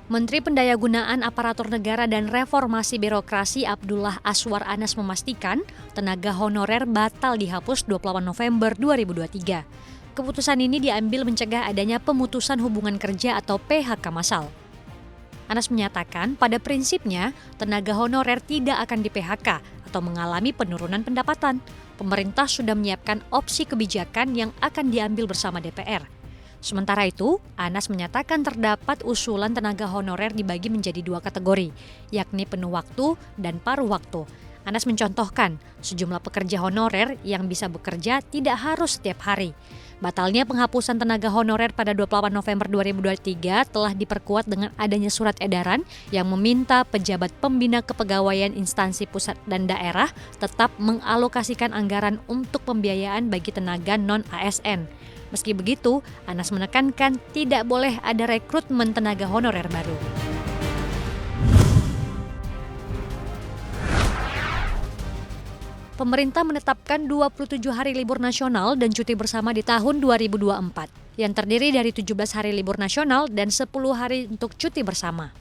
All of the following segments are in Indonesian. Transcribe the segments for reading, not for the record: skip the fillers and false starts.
Menteri Pendayagunaan Aparatur Negara dan Reformasi Birokrasi Abdullah Aswar Anas memastikan tenaga honorer batal dihapus 28 November 2023. Keputusan ini diambil mencegah adanya pemutusan hubungan kerja atau PHK massal. Anas menyatakan pada prinsipnya tenaga honorer tidak akan di-PHK atau mengalami penurunan pendapatan. Pemerintah sudah menyiapkan opsi kebijakan yang akan diambil bersama DPR. Sementara itu, Anas menyatakan terdapat usulan tenaga honorer dibagi menjadi dua kategori, yakni penuh waktu dan paruh waktu. Anas mencontohkan, sejumlah pekerja honorer yang bisa bekerja tidak harus setiap hari. Batalnya penghapusan tenaga honorer pada 28 November 2023 telah diperkuat dengan adanya surat edaran yang meminta pejabat pembina kepegawaian instansi pusat dan daerah tetap mengalokasikan anggaran untuk pembiayaan bagi tenaga non-ASN. Meski begitu, Anas menekankan tidak boleh ada rekrutmen tenaga honorer baru. Pemerintah menetapkan 27 hari libur nasional dan cuti bersama di tahun 2024, yang terdiri dari 17 hari libur nasional dan 10 hari untuk cuti bersama.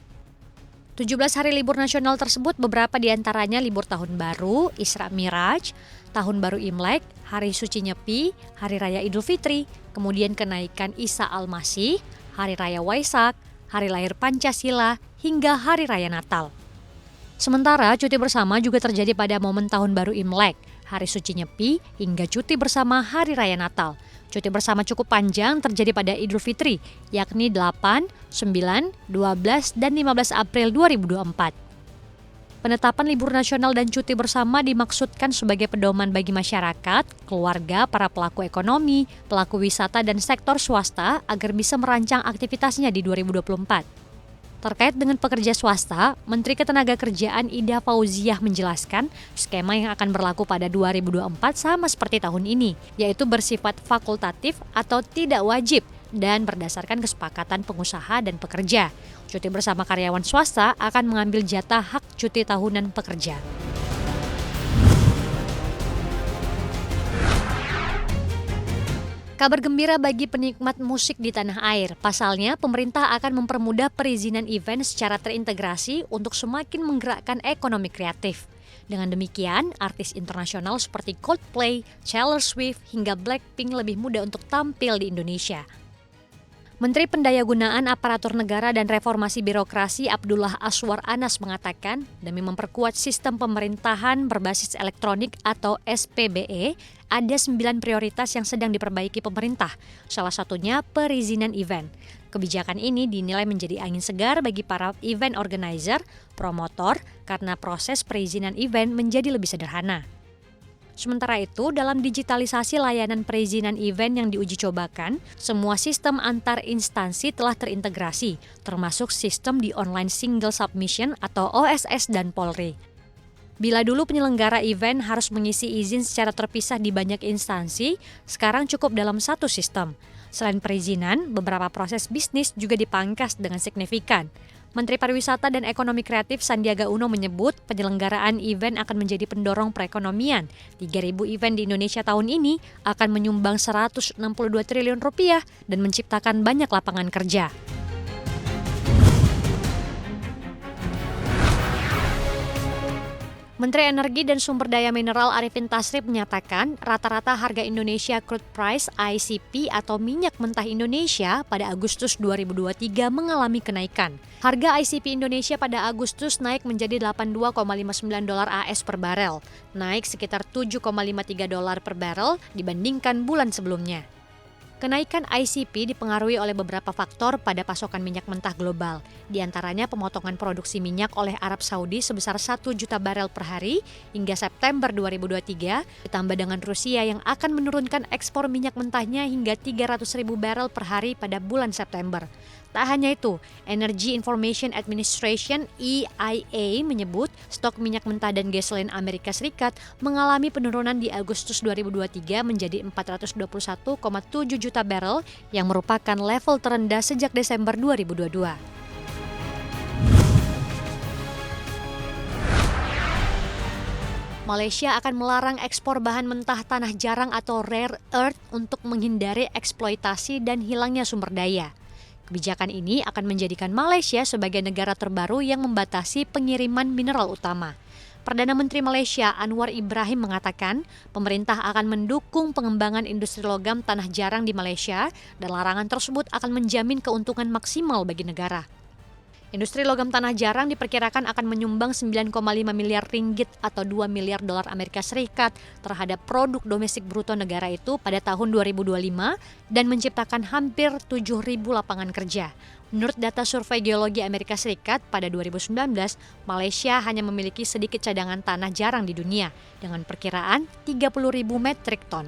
17 hari libur nasional tersebut beberapa diantaranya libur Tahun Baru, Isra Miraj, Tahun Baru Imlek, Hari Suci Nyepi, Hari Raya Idul Fitri, kemudian kenaikan Isa Al-Masih, Hari Raya Waisak, Hari Lahir Pancasila, hingga Hari Raya Natal. Sementara cuti bersama juga terjadi pada momen Tahun Baru Imlek, Hari Suci Nyepi, hingga cuti bersama Hari Raya Natal. Cuti bersama cukup panjang terjadi pada Idul Fitri, yakni 8, 9, 12, dan 15 April 2024. Penetapan libur nasional dan cuti bersama dimaksudkan sebagai pedoman bagi masyarakat, keluarga, para pelaku ekonomi, pelaku wisata, dan sektor swasta agar bisa merancang aktivitasnya di 2024. Terkait dengan pekerja swasta, Menteri Ketenagakerjaan Ida Fauziah menjelaskan skema yang akan berlaku pada 2024 sama seperti tahun ini, yaitu bersifat fakultatif atau tidak wajib dan berdasarkan kesepakatan pengusaha dan pekerja. Cuti bersama karyawan swasta akan mengambil jatah hak cuti tahunan pekerja. Kabar gembira bagi penikmat musik di tanah air. Pasalnya, pemerintah akan mempermudah perizinan event secara terintegrasi untuk semakin menggerakkan ekonomi kreatif. Dengan demikian, artis internasional seperti Coldplay, Taylor Swift, hingga Blackpink lebih mudah untuk tampil di Indonesia. Menteri Pendayagunaan Aparatur Negara dan Reformasi Birokrasi Abdullah Aswar Anas mengatakan, demi memperkuat sistem pemerintahan berbasis elektronik atau SPBE, ada 9 prioritas yang sedang diperbaiki pemerintah, salah satunya perizinan event. Kebijakan ini dinilai menjadi angin segar bagi para event organizer, promotor, karena proses perizinan event menjadi lebih sederhana. Sementara itu, dalam digitalisasi layanan perizinan event yang diuji cobakan, semua sistem antar instansi telah terintegrasi, termasuk sistem di online single submission atau OSS dan Polri. Bila dulu penyelenggara event harus mengisi izin secara terpisah di banyak instansi, sekarang cukup dalam satu sistem. Selain perizinan, beberapa proses bisnis juga dipangkas dengan signifikan. Menteri Pariwisata dan Ekonomi Kreatif Sandiaga Uno menyebut penyelenggaraan event akan menjadi pendorong perekonomian. 3.000 event di Indonesia tahun ini akan menyumbang 162 triliun rupiah dan menciptakan banyak lapangan kerja. Menteri Energi dan Sumber Daya Mineral Arifin Tasrif menyatakan rata-rata harga Indonesia Crude Price (ICP) atau minyak mentah Indonesia pada Agustus 2023 mengalami kenaikan. Harga ICP Indonesia pada Agustus naik menjadi $82,59 AS per barel, naik sekitar $7,53 per barel dibandingkan bulan sebelumnya. Kenaikan ICP dipengaruhi oleh beberapa faktor pada pasokan minyak mentah global, di antaranya pemotongan produksi minyak oleh Arab Saudi sebesar 1 juta barel per hari hingga September 2023, ditambah dengan Rusia yang akan menurunkan ekspor minyak mentahnya hingga 300.000 barel per hari pada bulan September. Tak hanya itu, Energy Information Administration (EIA) menyebut stok minyak mentah dan gasolin Amerika Serikat mengalami penurunan di Agustus 2023 menjadi 421,7 juta barel yang merupakan level terendah sejak Desember 2022. Malaysia akan melarang ekspor bahan mentah tanah jarang atau rare earth untuk menghindari eksploitasi dan hilangnya sumber daya. Kebijakan ini akan menjadikan Malaysia sebagai negara terbaru yang membatasi pengiriman mineral utama. Perdana Menteri Malaysia Anwar Ibrahim mengatakan pemerintah akan mendukung pengembangan industri logam tanah jarang di Malaysia dan larangan tersebut akan menjamin keuntungan maksimal bagi negara. Industri logam tanah jarang diperkirakan akan menyumbang 9,5 miliar ringgit atau 2 miliar dolar Amerika Serikat terhadap produk domestik bruto negara itu pada tahun 2025 dan menciptakan hampir 7.000 lapangan kerja. Menurut data survei geologi Amerika Serikat pada 2019, Malaysia hanya memiliki sedikit cadangan tanah jarang di dunia dengan perkiraan 30.000 metrik ton.